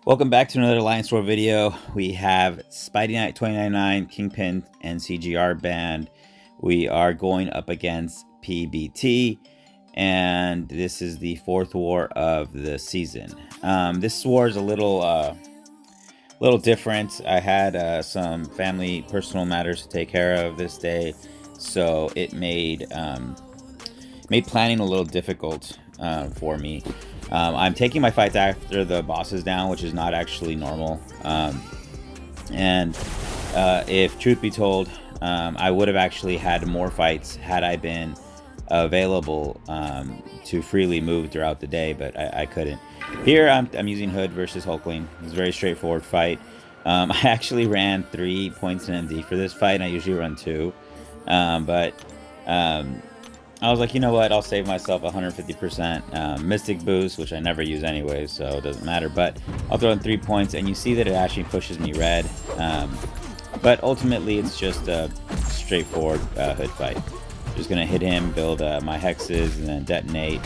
Welcome back to another Alliance Store video. We have Spidey Knight 2099, Kingpin, and CGR band. We are going up against PBT, and this is the fourth war of the season. This war is a little different. I had some family personal matters to take care of this day, so it made planning a little difficult for me. I'm taking my fights after the boss is down, which is not actually normal. If truth be told, I would have actually had more fights had I been available to freely move throughout the day, but I couldn't. Here I'm using Hood versus Hulkling. It's a very straightforward fight. I actually ran 3 points in MD for this fight, and I usually run 2. I was like, you know what, I'll save myself 150% Mystic boost, which I never use anyway, so it doesn't matter, but I'll throw in 3 points, and you see that it actually pushes me red. But ultimately, it's just a straightforward Hood fight. Just going to hit him, build my hexes, and then detonate,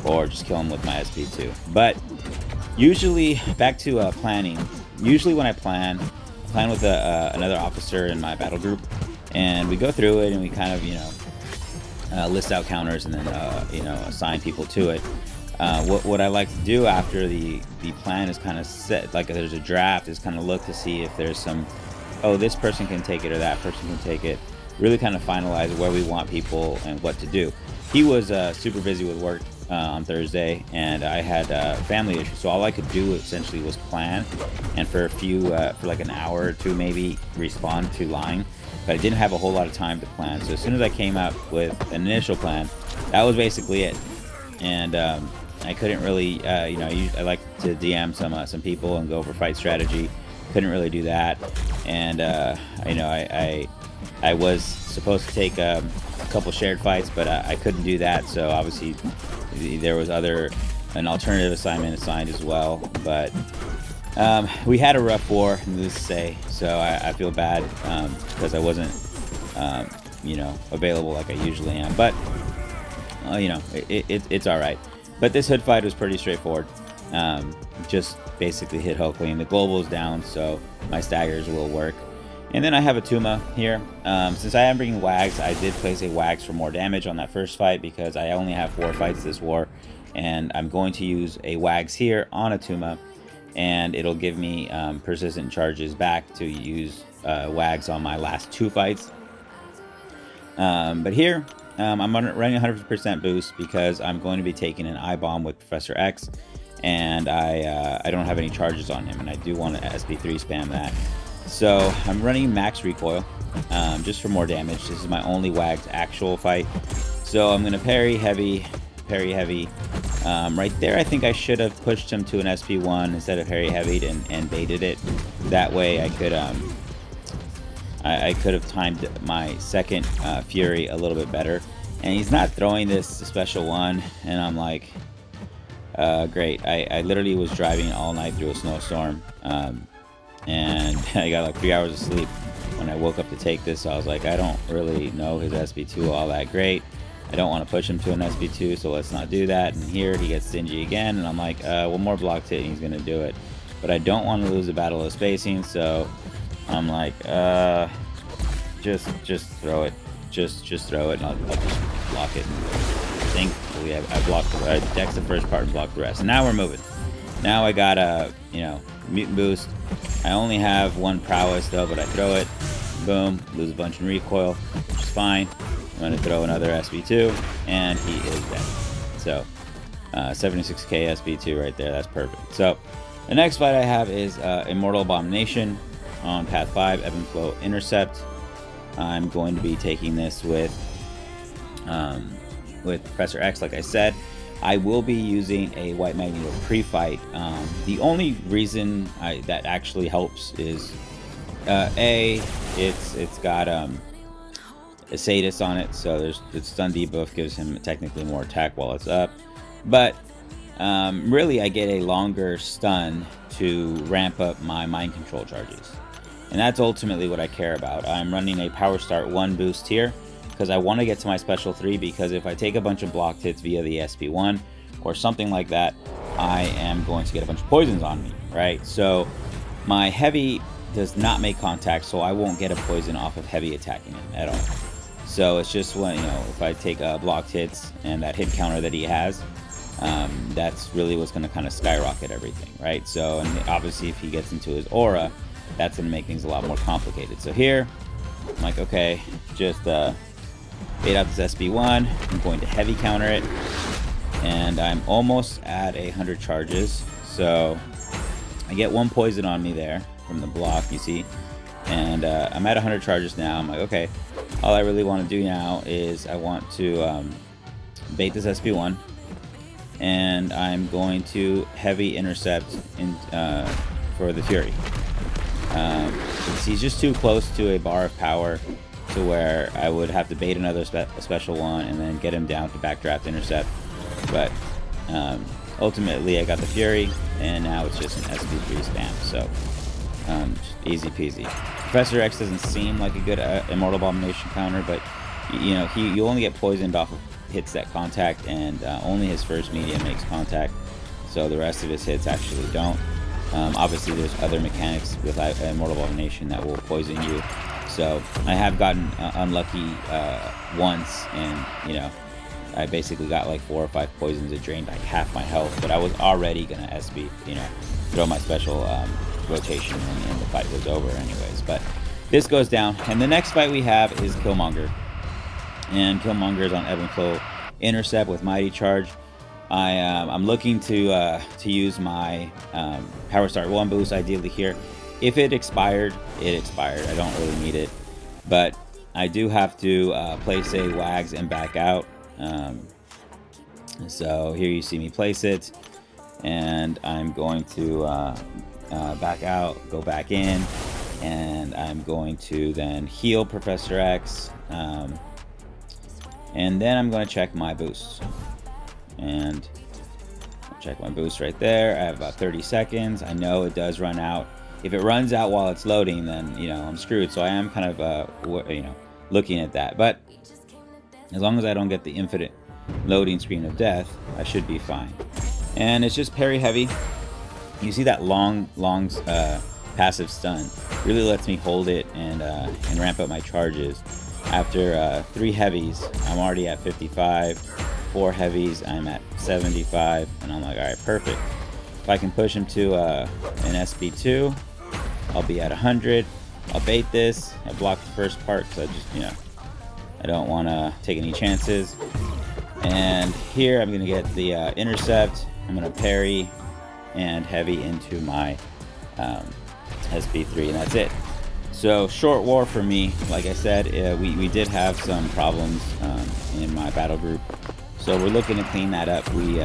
or just kill him with my SP2. But usually, back to planning, usually when I plan with another officer in my battle group, and we go through it, and we kind of, list out counters and then assign people to it. What I like to do after the plan is kind of set, like there's a draft, is kind of look to see if there's some, oh, this person can take it or that person can take it. Really kind of finalize where we want people and what to do. He was super busy with work on Thursday, and I had family issues, so all I could do essentially was plan, and for like an hour or two maybe respond to line. But I didn't have a whole lot of time to plan. So as soon as I came up with an initial plan, that was basically it. And I couldn't really, I like to DM some people and go over fight strategy. Couldn't really do that. And I was supposed to take a couple shared fights, but I couldn't do that. So obviously there was an alternative assignment assigned as well. But we had a rough war, needless to say, so I feel bad because I wasn't, available like I usually am. But, it's all right. But this Hood fight was pretty straightforward. Just basically hit Hulkling. The global is down, so my staggers will work. And then I have a Tuma here. Since I am bringing Wags, I did place a Wags for more damage on that first fight because I only have 4 fights this war. And I'm going to use a Wags here on a Tuma, and it'll give me persistent charges back to use Wags on my last 2 fights. But here, I'm running 100% boost because I'm going to be taking an I-Bomb with Professor X, and I don't have any charges on him, and I do want to SP3 spam that. So I'm running max recoil just for more damage. This is my only Wags actual fight. So I'm going to parry heavy. Right there, I think I should have pushed him to an SP1 instead of parry heavied and baited it. That way I could have timed my second Fury a little bit better. And he's not throwing this special one, and I'm like, great. I literally was driving all night through a snowstorm, and I got like 3 hours of sleep when I woke up to take this. So I was like, I don't really know his SP2 all that great. I don't want to push him to an SP2, so let's not do that. And here he gets stingy again, and I'm like, one more block hit and he's going to do it. But I don't want to lose the battle of spacing, so I'm like, just throw it. Just throw it, and I'll just block it. And thankfully, I blocked I dex the first part and blocked the rest. And now we're moving. Now I got a, mutant boost. I only have 1 prowess, though, but I throw it. Boom, lose a bunch in recoil, which is fine. I'm going to throw another SB2, and he is dead. So, 76k SB2 right there. That's perfect. So, the next fight I have is Immortal Abomination on Path 5, Ebb and Flow Intercept. I'm going to be taking this with Professor X, like I said. I will be using a White Magneto pre-fight. The only reason that actually helps is, it's got a Sadist on it, so the stun debuff gives him technically more attack while it's up. But really, I get a longer stun to ramp up my mind control charges, and that's ultimately what I care about. I'm running a Power Start 1 boost here because I want to get to my special 3, because if I take a bunch of blocked hits via the SP1 or something like that, I am going to get a bunch of poisons on me, right? So my heavy does not make contact, so I won't get a poison off of heavy attacking him at all. So it's just when, if I take blocked hits and that hit counter that he has, that's really what's going to kind of skyrocket everything, right? So, and obviously if he gets into his aura, that's going to make things a lot more complicated. So here, I'm like, okay, just bait out this SB1. I'm going to heavy counter it, and I'm almost at 100 charges. So I get 1 poison on me there from the block, you see, and I'm at 100 charges now. I'm like, okay, all I really want to do now is I want to bait this SB1, and I'm going to heavy intercept in for the Fury. He's just too close to a bar of power to where I would have to bait another special one and then get him down to backdraft intercept. But ultimately I got the Fury, and now it's just an SB3 spam, so easy peasy. Professor X doesn't seem like a good Immortal Abomination counter, but you only get poisoned off of hits that contact, and only his first medium makes contact, so the rest of his hits actually don't. Obviously there's other mechanics with Immortal Abomination that will poison you, so I have gotten unlucky once, and I basically got like 4 or 5 poisons that drained like half my health, but I was already gonna SB, throw my special rotation, and the fight was over anyways. But this goes down, and the next fight we have is Killmonger, and Killmonger is on Ebb and Flow intercept with Mighty Charge. I'm looking to use my Power Start 1 boost ideally here. If it expired, it expired. I don't really need it, but I do have to place a Wags and back out. So here you see me place it, and I'm going to back out, go back in, and I'm going to then heal Professor X, and then I'm going to check my boost, and check my boost right there. I have about 30 seconds. I know it does run out. If it runs out while it's loading, then I'm screwed. So I am kind of looking at that, but as long as I don't get the infinite loading screen of death, I should be fine. And it's just parry heavy. You see that long passive stun really lets me hold it and ramp up my charges. After 3 heavies, I'm already at 55. 4 heavies, I'm at 75, and I'm like, all right, perfect. If I can push him to an SB2, I'll be at 100. I'll bait this. I blocked the first part because I just, I don't want to take any chances. And here I'm going to get the intercept. I'm going to parry and heavy into my SB3, and that's it. So short war for me. Like I said, we did have some problems in my battle group, so we're looking to clean that up. We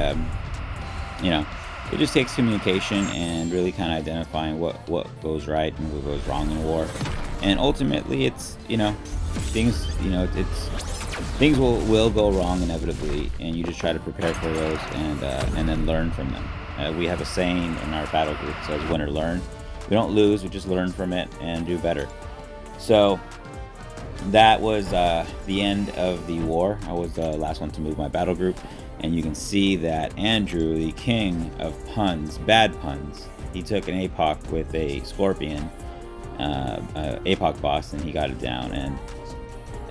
it just takes communication and really kind of identifying what goes right and what goes wrong in war. And ultimately it's things will go wrong inevitably, and you just try to prepare for those and then learn from them. We have a saying in our battle group that says win or learn. We don't lose, we just learn from it and do better. So that was the end of the war. I was the last one to move my battle group, and you can see that Andrew, the king of puns, bad puns, he took an APOC with a Scorpion, APOC boss, and he got it down, and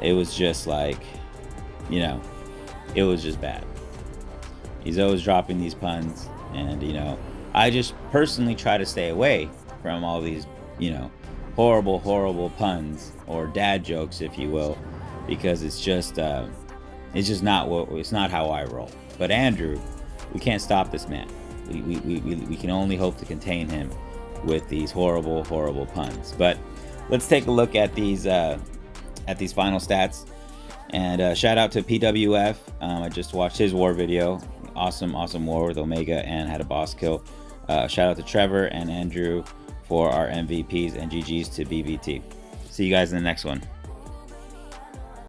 it was just like, it was just bad. He's always dropping these puns, and I just personally try to stay away from all these horrible puns or dad jokes, if you will, because it's just not how I roll. But Andrew, we can't stop this man. We can only hope to contain him with these horrible puns. But let's take a look at these final stats. And shout out to PWF. I just watched his war video. Awesome war with Omega and had a boss kill. Shout out to Trevor and Andrew for our MVPs, and GG's to BVT. See you guys in the next one.